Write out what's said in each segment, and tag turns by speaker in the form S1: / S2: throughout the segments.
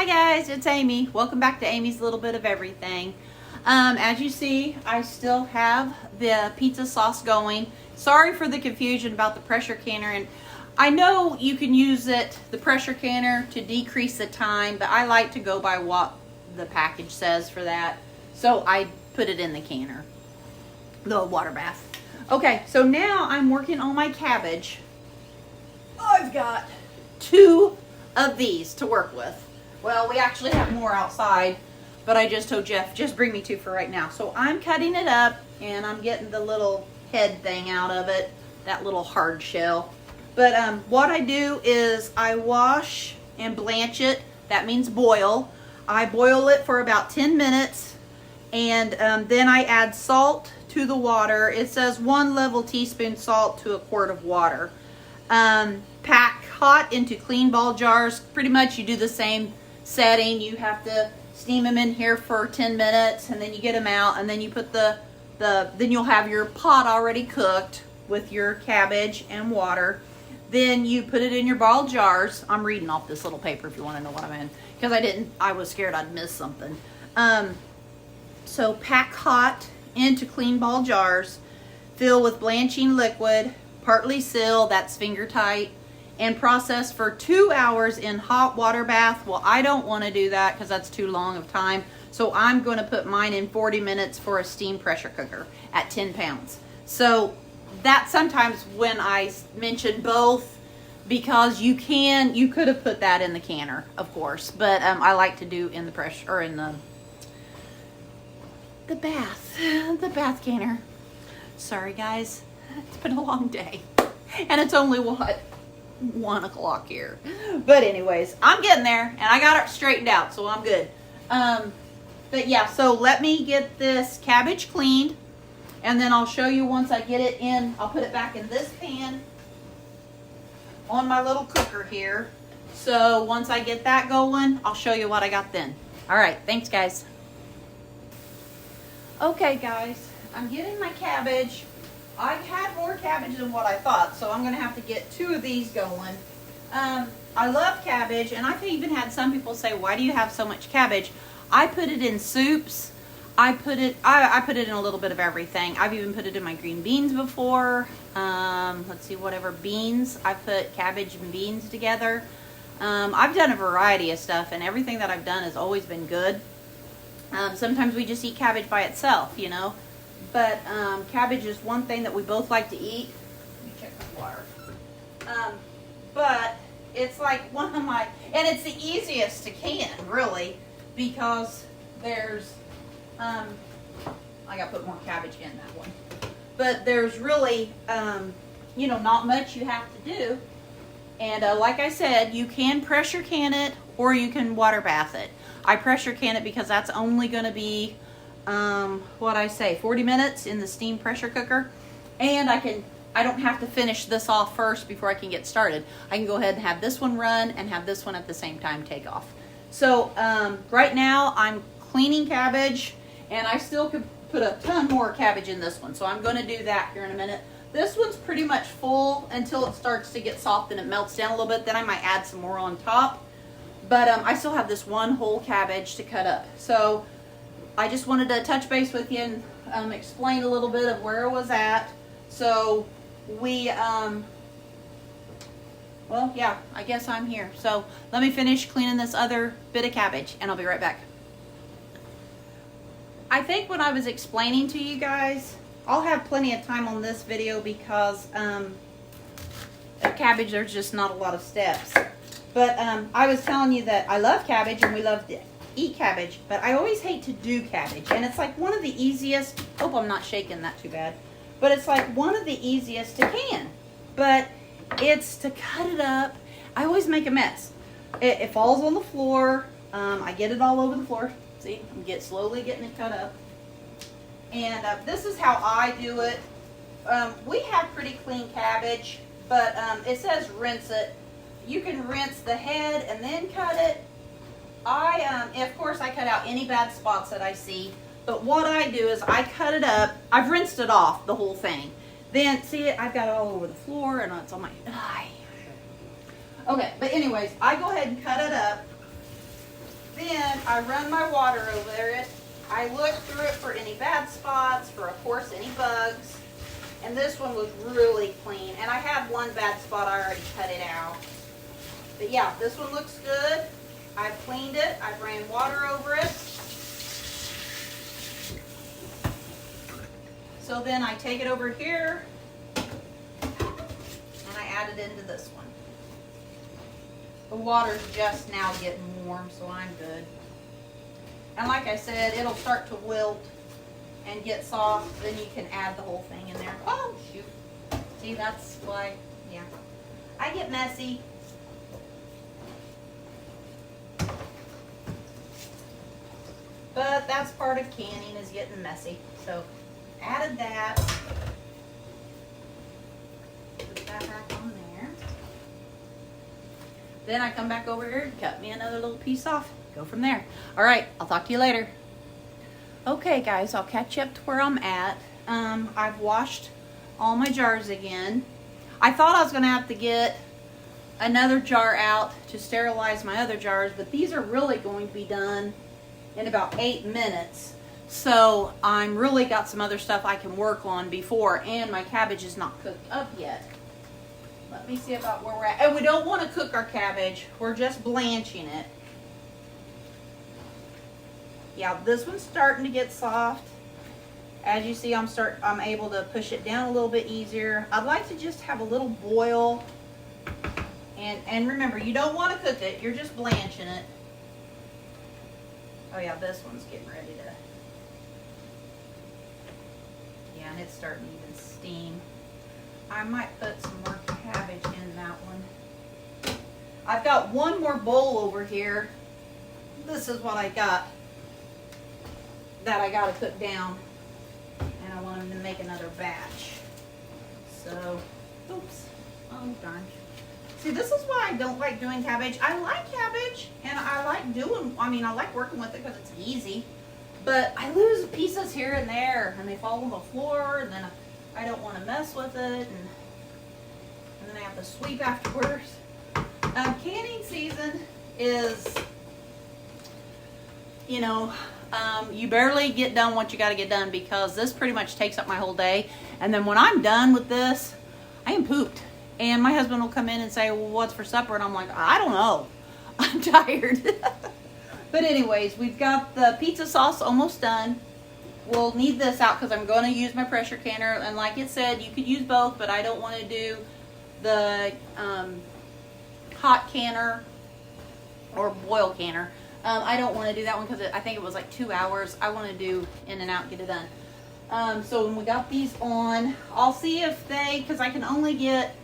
S1: Hi guys, it's Amy. Welcome back to Amy's Little Bit of Everything. As you see, I still have the pizza sauce going. Sorry for the confusion about the pressure canner, and I know you can use the pressure canner, to decrease the time, but I like to go by what the package says for that. So I put it in the canner, the water bath. Okay, so now I'm working on my cabbage. I've got 2 of these to work with. Well, we actually have more outside, but I just told Jeff, just bring me 2 for right now. So I'm cutting it up, and I'm getting the little head thing out of it, that little hard shell. But what I do is I wash and blanch it. That means boil. I boil it for about 10 minutes, and then I add salt to the water. It says 1 level teaspoon salt to a quart of water. Pack hot into clean ball jars. Pretty much you do the same setting. You have to steam them in here for 10 minutes, and then you get them out, and then you put then you'll have your pot already cooked with your cabbage and water. Then you put it in your ball jars. I'm reading off this little paper if you want to know what I'm in, because I was scared I'd miss something. So pack hot into clean ball jars, fill with blanching liquid, partly seal, that's finger tight, and process for 2 hours in hot water bath. Well, I don't want to do that because that's too long of time. So I'm going to put mine in 40 minutes for a steam pressure cooker at 10 pounds. So that sometimes when I mention both, because you could have put that in the canner, of course, but I like to do in the pressure, or in the bath canner. Sorry guys, it's been a long day, and it's only what, 1 o'clock here. But anyways, I'm getting there, and I got it straightened out, so I'm good. But yeah, so let me get this cabbage cleaned, and then I'll show you once I get it in. I'll put it back in this pan on my little cooker here. So once I get that going, I'll show you what I got then. All right, thanks guys. Okay guys, I'm getting my cabbage. I had more cabbage than what I thought, so I'm going to have to get 2 of these going. I love cabbage, and I've even had some people say, why do you have so much cabbage? I put it in soups. I put it in a little bit of everything. I've even put it in my green beans before. Let's see, whatever beans. I put cabbage and beans together. I've done a variety of stuff, and everything that I've done has always been good. Sometimes we just eat cabbage by itself, you know. But cabbage is one thing that we both like to eat. Let me check my water. But it's like one of my, and it's the easiest to can, really, because there's, I got to put more cabbage in that one. But there's really, you know, not much you have to do. And like I said, you can pressure can it, or you can water bath it. I pressure can it because that's only going to be 40 minutes in the steam pressure cooker, and I don't have to finish this off first before I can get started. I can go ahead and have this one run and have this one at the same time take off. So right now I'm cleaning cabbage, and I still could put a ton more cabbage in this one, so I'm going to do that here in a minute. This one's pretty much full until it starts to get soft and it melts down a little bit. Then I might add some more on top, but I still have this one whole cabbage to cut up. So I just wanted to touch base with you and explain a little bit of where it was at. So we, well, yeah, I guess I'm here. So let me finish cleaning this other bit of cabbage, and I'll be right back. I think when I was explaining to you guys, I'll have plenty of time on this video because cabbage, there's just not a lot of steps. But I was telling you that I love cabbage, and we love to eat cabbage, but I always hate to do cabbage, and it's like one of the easiest. Hope I'm not shaking that too bad, but it's like one of the easiest to can, but it's to cut it up. I always make a mess. It falls on the floor. I get it all over the floor. See, I'm slowly getting it cut up, and this is how I do it. We have pretty clean cabbage, but it says rinse it. You can rinse the head and then cut it. Of course, I cut out any bad spots that I see, but what I do is I cut it up. I've rinsed it off, the whole thing. Then, see it, I've got it all over the floor, and it's on my eye. Okay, but anyways, I go ahead and cut it up, then I run my water over it. I look through it for any bad spots, for of course any bugs. And this one was really clean. And I had one bad spot, I already cut it out. But yeah, this one looks good. I've cleaned it, I've ran water over it. So then I take it over here and I add it into this one. The water's just now getting warm, so I'm good. And like I said, it'll start to wilt and get soft, then you can add the whole thing in there. Oh, shoot. See, that's why, yeah. I get messy. But that's part of canning, is getting messy. So, added that. Put that back on there. Then I come back over here and cut me another little piece off. Go from there. All right, I'll talk to you later. Okay, guys, I'll catch you up to where I'm at. I've washed all my jars again. I thought I was going to have to get another jar out to sterilize my other jars, but these are really going to be done in about 8 minutes. So I'm really got some other stuff I can work on before, and my cabbage is not cooked up yet. Let me see about where we're at. And we don't want to cook our cabbage. We're just blanching it. Yeah, this one's starting to get soft. As you see, I'm able to push it down a little bit easier. I'd like to just have a little boil. And remember, you don't want to cook it. You're just blanching it. Oh yeah, this one's getting ready to. Yeah, and it's starting to even steam. I might put some more cabbage in that one. I've got one more bowl over here. This is what I got that I got to cook down, and I want them to make another batch. So, oops, oh darn. See, this is why I don't like doing cabbage. I like cabbage, and I like I like working with it because it's easy, but I lose pieces here and there, and they fall on the floor, and then I don't want to mess with it, and then I have to sweep afterwards. Canning season is, you know, you barely get done what you got to get done, because this pretty much takes up my whole day. And then when I'm done with this, I am pooped. And my husband will come in and say, well, what's for supper? And I'm like, I don't know. I'm tired. But anyways, we've got the pizza sauce almost done. We'll need this out because I'm going to use my pressure canner. And like it said, you could use both, but I don't want to do the hot canner or boil canner. I don't want to do that one because I think it was like 2 hours. I want to do in and out, get it done. So when we got these on, I'll see if because I can only get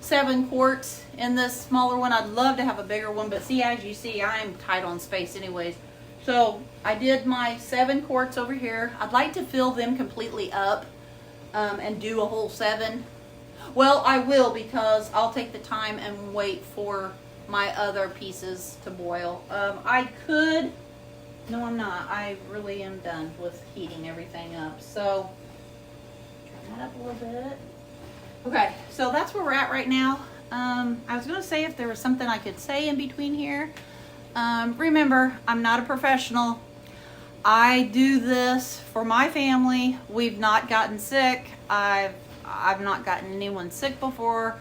S1: 7 quarts in this smaller one. I'd love to have a bigger one, but see, as you see, I'm tight on space anyways. So I did my 7 quarts over here. I'd like to fill them completely up and do a whole 7. Well, I will, because I'll take the time and wait for my other pieces to boil. I could, no I'm not, I really am done with heating everything up. So, turn that up a little bit. Okay, so that's where we're at right now. I was going to say if there was something I could say in between here. Remember, I'm not a professional. I do this for my family. We've not gotten sick. I've not gotten anyone sick before.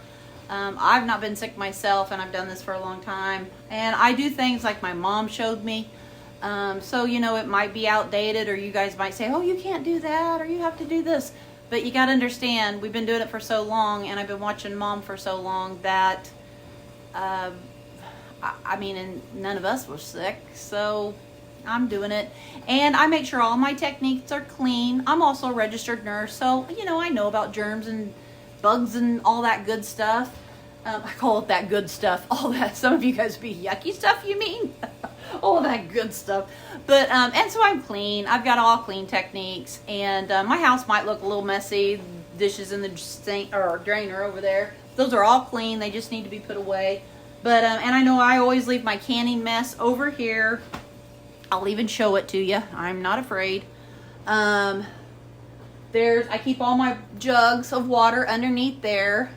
S1: I've not been sick myself, and I've done this for a long time. And I do things like my mom showed me. So, you know, it might be outdated, or you guys might say, oh, you can't do that, or you have to do this. But you got to understand, we've been doing it for so long, and I've been watching Mom for so long that, and none of us were sick, so I'm doing it. And I make sure all my techniques are clean. I'm also a registered nurse, so, you know, I know about germs and bugs and all that good stuff. I call it that good stuff. All that, some of you guys be yucky stuff, you mean? All that good stuff. But, and so I'm clean. I've got all clean techniques. And my house might look a little messy. Dishes in the sink or drainer over there. Those are all clean. They just need to be put away. But, and I know I always leave my canning mess over here. I'll even show it to you. I'm not afraid. I keep all my jugs of water underneath there.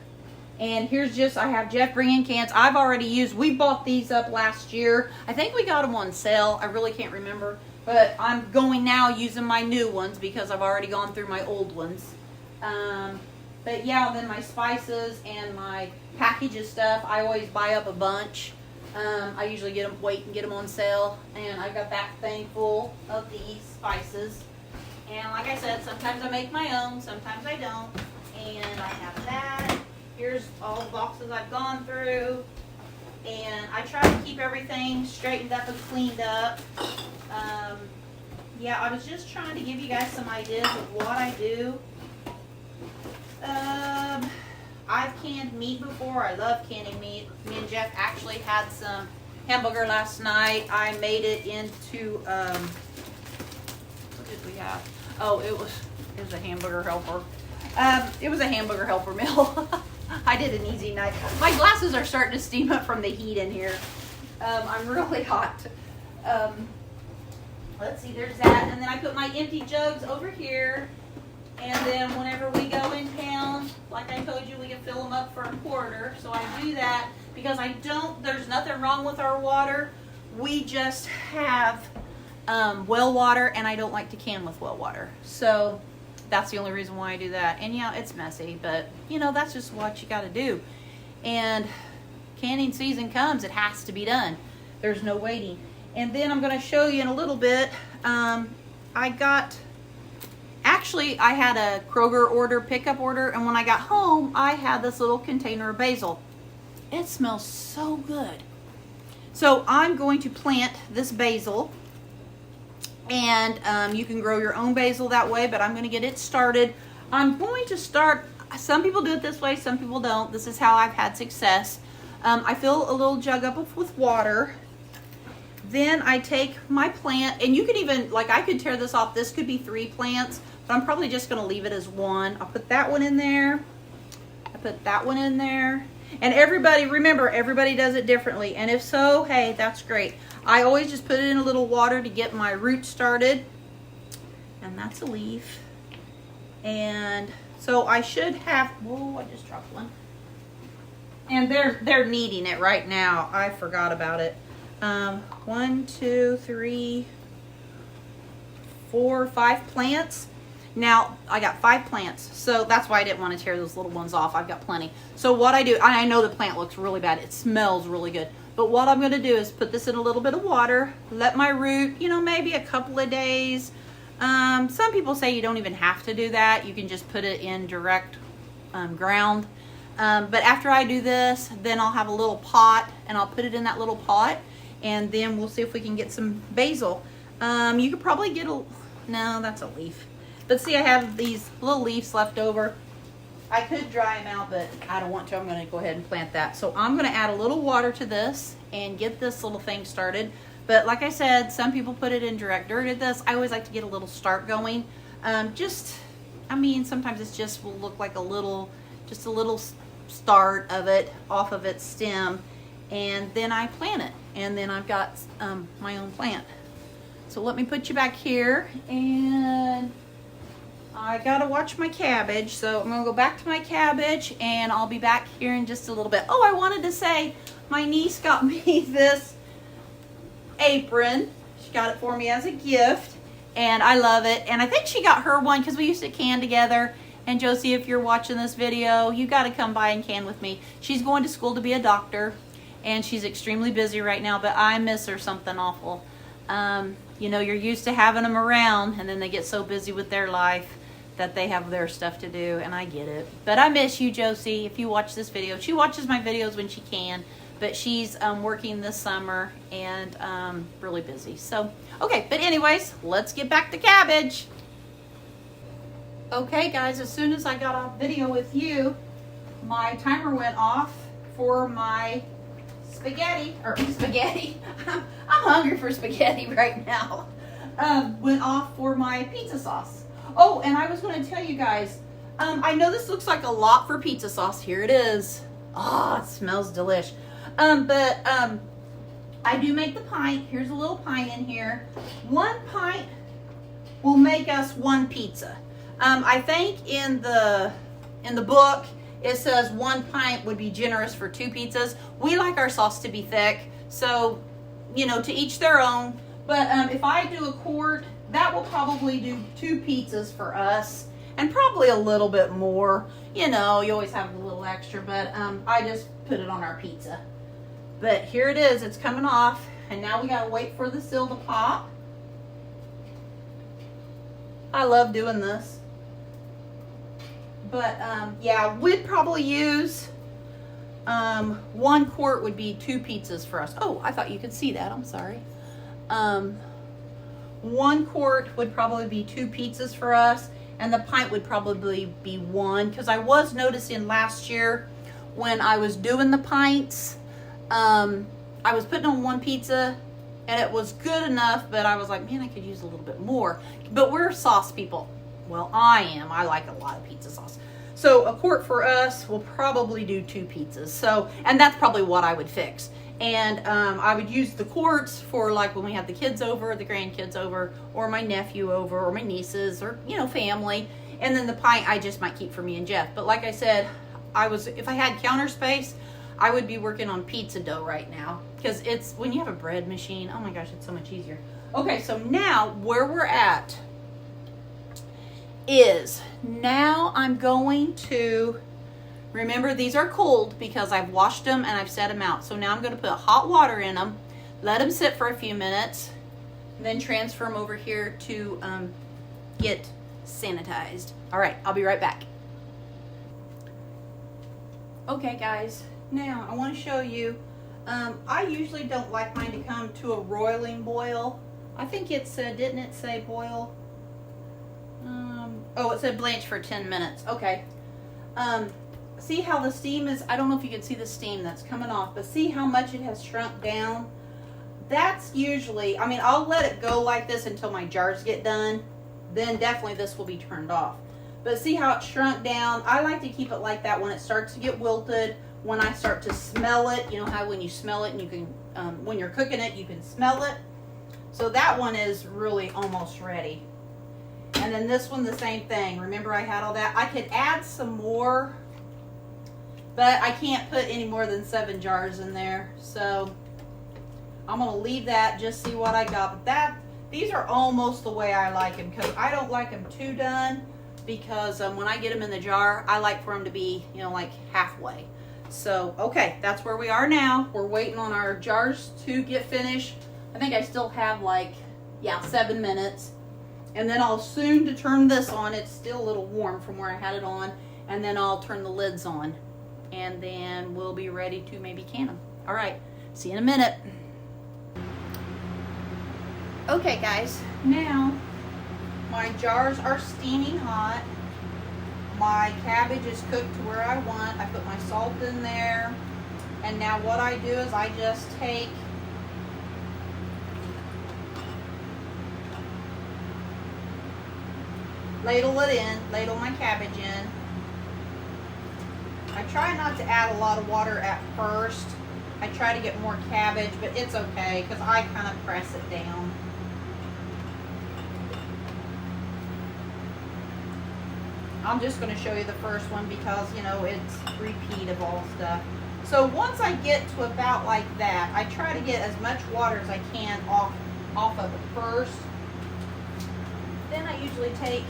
S1: And here's just, I have Jeff bring in cans. I've already used, we bought these up last year. I think we got them on sale. I really can't remember. But I'm going now using my new ones because I've already gone through my old ones. But yeah, then my spices and my package of stuff, I always buy up a bunch. I usually wait and get them on sale. And I got that thing full of these spices. And like I said, sometimes I make my own, sometimes I don't. And I have that. Here's all the boxes I've gone through. And I try to keep everything straightened up and cleaned up. Yeah, I was just trying to give you guys some ideas of what I do. I've canned meat before. I love canning meat. Me and Jeff actually had some hamburger last night. I made it into, what did we have? Oh, it was a hamburger helper. It was a hamburger helper meal. I did an easy night. My glasses are starting to steam up from the heat in here. I'm really hot. Let's see, there's that. And then I put my empty jugs over here. And then whenever we go in town, like I told you, we can fill them up for a quarter. So I do that because there's nothing wrong with our water. We just have well water, and I don't like to can with well water. So that's the only reason why I do that. And yeah, it's messy, but you know, that's just what you got to do. And canning season comes, it has to be done. There's no waiting. And then I'm going to show you in a little bit. Actually, I had a Kroger pickup order, and when I got home, I had this little container of basil. It smells so good. So I'm going to plant this basil, and you can grow your own basil that way, but I'm going to get it started. I'm going to start, some people do it this way, some people don't. This is how I've had success. I fill a little jug up with water. Then I take my plant, and you can even, like I could tear this off. This could be 3 plants, but I'm probably just going to leave it as 1. I'll put that one in there. I put that one in there. And everybody, remember, everybody does it differently. And if so, hey, that's great. I always just put it in a little water to get my roots started. And that's a leaf. And so I should have, whoa, I just dropped one. And they're kneading it right now. I forgot about it. 1, 2, 3, 4, 5 plants. Now I got 5 plants, so that's why I didn't want to tear those little ones off. I've got plenty. So what I do, I know the plant looks really bad. It smells really good. But what I'm going to do is put this in a little bit of water, let my root, you know, maybe a couple of days. Some people say you don't even have to do that. You can just put it in direct ground. But after I do this, then I'll have a little pot, and I'll put it in that little pot. And then we'll see if we can get some basil. You could probably get no, that's a leaf. But see, I have these little leaves left over. I could dry them out, but I don't want to. I'm going to go ahead and plant that. So I'm going to add a little water to this and get this little thing started. But like I said, some people put it in direct dirt at this. I always like to get a little start going. Sometimes it's just will look like just a little start of it off of its stem. And then I plant it. And then I've got my own plant. So let me put you back here, and I gotta watch my cabbage. So I'm gonna go back to my cabbage, and I'll be back here in just a little bit. Oh, I wanted to say my niece got me this apron. She got it for me as a gift, and I love it. And I think she got her one because we used to can together. And Josie, if you're watching this video, you gotta come by and can with me. She's going to school to be a doctor. And she's extremely busy right now, but I miss her something awful. You know, you're used to having them around, and then they get so busy with their life that they have their stuff to do, and I get it. But I miss you, Josie, if you watch this video. She watches my videos when she can, but she's working this summer and really busy. So, okay, but anyways, let's get back to cabbage. Okay, guys, as soon as I got off video with you, my timer went off for my spaghetti. I'm hungry for spaghetti right now. Went off for my pizza sauce. Oh, and I was going to tell you guys, I know this looks like a lot for pizza sauce. Here it is. Oh, it smells delish. I do make the pint. Here's a little pint in here. 1 pint will make us 1 pizza. I think in the book it says 1 pint would be generous for 2 pizzas. We like our sauce to be thick, so, you know, to each their own. But if I do a quart, that will probably do 2 pizzas for us, and probably a little bit more. You know, you always have a little extra, but I just put it on our pizza. But here it is, it's coming off, and now we gotta wait for the seal to pop. I love doing this. But yeah, we'd probably use 1 quart would be 2 pizzas for us. Oh, I thought you could see that. I'm sorry. 1 quart would probably be 2 pizzas for us, and the pint would probably be 1. Because I was noticing last year when I was doing the pints, I was putting on 1 pizza and it was good enough, but I was like, man, I could use a little bit more. But we're sauce people. Well, I am. I like a lot of pizza sauce. So a quart for us will probably do 2 pizzas. So, and that's probably what I would fix. And I would use the quarts for like when we have the kids over, the grandkids over, or my nephew over, or my nieces, or, you know, family. And then the pint I just might keep for me and Jeff. But like I said, if I had counter space, I would be working on pizza dough right now. Because it's, when you have a bread machine, oh my gosh, it's so much easier. Okay, so now where we're at is, now I'm going to, remember these are cold because I've washed them and I've set them out. So now I'm going to put hot water in them, let them sit for a few minutes, and then transfer them over here to get sanitized. All right, I'll be right back. Okay guys, now I want to show you, I usually don't like mine to come to a roiling boil. I think it said, didn't it say boil? Oh, it said blanch for 10 minutes. Okay. See how the steam is, I don't know if you can see the steam that's coming off, but see how much it has shrunk down? That's usually, I mean, I'll let it go like this until my jars get done. Then definitely this will be turned off. But see how it shrunk down? I like to keep it like that when it starts to get wilted. When I start to smell it, you know how when you smell it and you can, when you're cooking it, you can smell it. So that one is really almost ready. And then this one, the same thing. Remember I had all that? I could add some more, but I can't put any more than 7 jars in there. So I'm going to leave that, just see what I got. But these are almost the way I like them, because I don't like them too done, because when I get them in the jar, I like for them to be, you know, like halfway. So, okay, that's where we are now. We're waiting on our jars to get finished. I think I still have like, yeah, 7 minutes. And then I'll soon to turn this on. It's still a little warm from where I had it on. And then I'll turn the lids on. And then we'll be ready to maybe can them. All right, see you in a minute. Okay, guys, now my jars are steaming hot. My cabbage is cooked to where I want. I put my salt in there. And now what I do is I just take ladle it in, ladle my cabbage in. I try not to add a lot of water at first. I try to get more cabbage, but it's okay because I kind of press it down. I'm just going to show you the first one because, you know, it's repeatable stuff. So once I get to about like that, I try to get as much water as I can off of it first. Then I usually take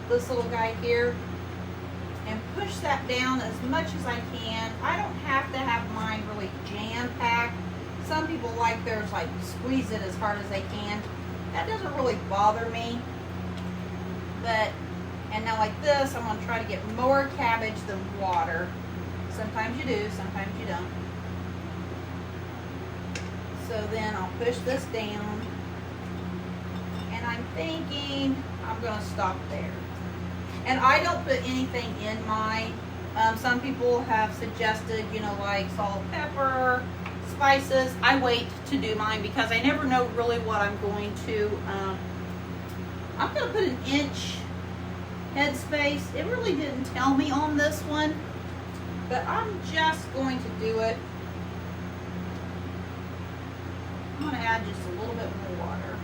S1: this little guy here and push that down as much as I can. I don't have to have mine really jam-packed. Some people like theirs like squeeze it as hard as they can. That doesn't really bother me. But, and now like this, I'm going to try to get more cabbage than water. Sometimes you do, sometimes you don't. So then I'll push this down. And I'm thinking I'm going to stop there. And I don't put anything in mine. Some people have suggested, you know, like salt, pepper, spices. I wait to do mine because I never know really what I'm going to. I'm going to put an inch headspace. It really didn't tell me on this one, but I'm just going to do it. I'm going to add just a little bit more water.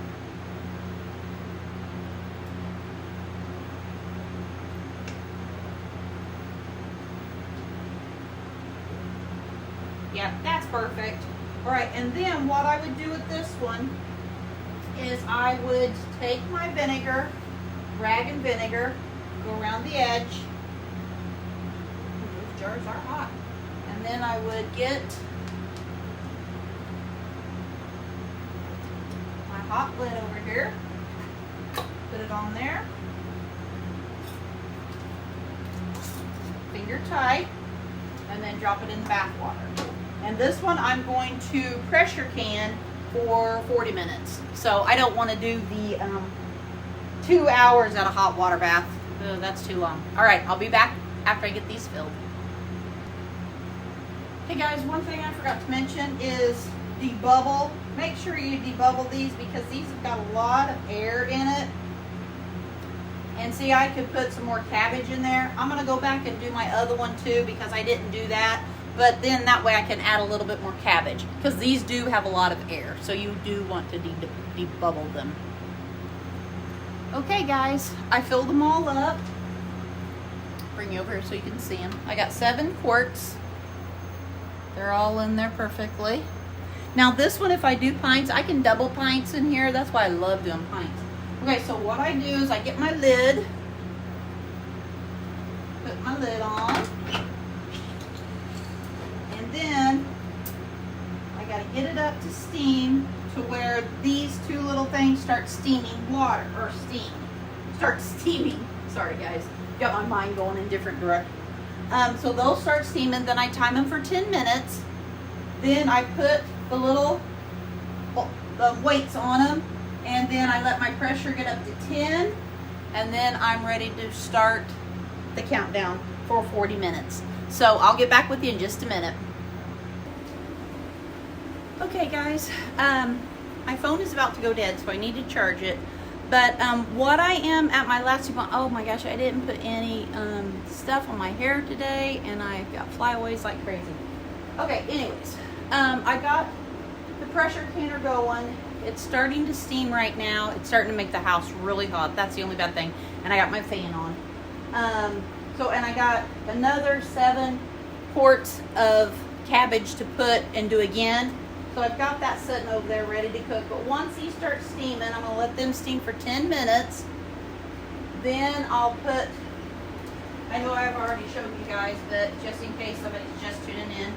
S1: Yeah, that's perfect. All right, and then what I would do with this one is I would take my vinegar, rag and vinegar, go around the edge. Those jars are hot. And then I would get my hot lid over here, put it on there, finger tight, and then drop it in the bath water. And this one I'm going to pressure can for 40 minutes. So I don't want to do the 2 hours at a hot water bath. That's too long. All right, I'll be back after I get these filled. Hey guys, one thing I forgot to mention is debubble. Make sure you debubble these because these have got a lot of air in it. And see, I could put some more cabbage in there. I'm going to go back and do my other one too because I didn't do that. But then that way I can add a little bit more cabbage because these do have a lot of air. So you do want to debubble them. Okay guys, I filled them all up. Bring you over here so you can see them. I got 7 quarts. They're all in there perfectly. Now this one, if I do pints, I can double pints in here. That's why I love doing pints. Okay, so what I do is I get my lid, put my lid on, and then I gotta get it up to steam to where these 2 little things start steaming water, or start steaming. Sorry guys, got my mind going in different directions. So those start steaming, then I time them for 10 minutes. Then I put the little weights on them, and then I let my pressure get up to 10, and then I'm ready to start the countdown for 40 minutes. So I'll get back with you in just a minute. Okay guys, my phone is about to go dead, so I need to charge it. But what I am at my last, oh my gosh, I didn't put any stuff on my hair today, and I've got flyaways like crazy. Okay, anyways, I got the pressure canner going. It's starting to steam right now. It's starting to make the house really hot. That's the only bad thing. And I got my fan on. And I got another 7 quarts of cabbage to put and do again. So I've got that sitting over there ready to cook. But once these start steaming, I'm going to let them steam for 10 minutes. Then I'll put, I know I've already showed you guys, but just in case somebody's just tuning in.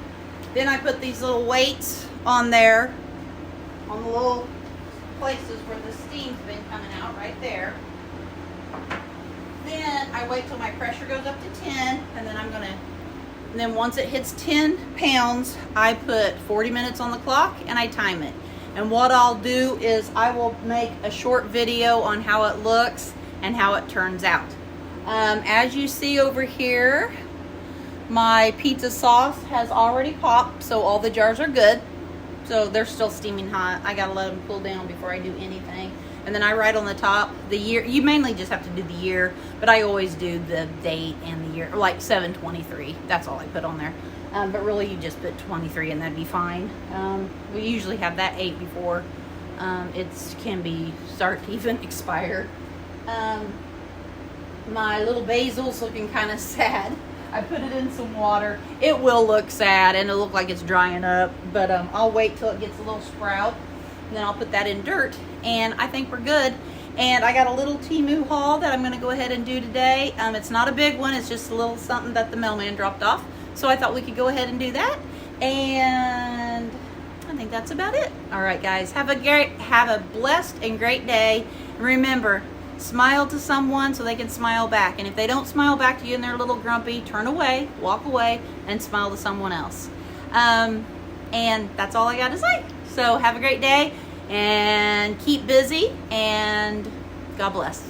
S1: Then I put these little weights on there, on the little places where the steam's been coming out, right there. Then I wait till my pressure goes up to 10, and then and then once it hits 10 pounds, I put 40 minutes on the clock and I time it. And what I'll do is I will make a short video on how it looks and how it turns out. As you see over here, my pizza sauce has already popped, so all the jars are good. So they're still steaming hot. I gotta let them cool down before I do anything. And then I write on the top the year. You mainly just have to do the year, but I always do the date and the year, like 7/23. That's all I put on there. But really you just put 23 and that'd be fine. We usually have that 8 before it can start to even expire. My little basil's looking kind of sad. I put it in some water. It will look sad and it'll look like it's drying up, but I'll wait till it gets a little sprout, and then I'll put that in dirt, and I think we're good. And I got a little Temu haul that I'm going to go ahead and do today. It's not a big one, it's just a little something that the mailman dropped off, so I thought we could go ahead and do that, and I think that's about it. All right guys, have a blessed and great day. Remember, smile to someone so they can smile back. And if they don't smile back to you and they're a little grumpy, turn away, walk away, and smile to someone else. And that's all I got to say. So have a great day and keep busy, and God bless.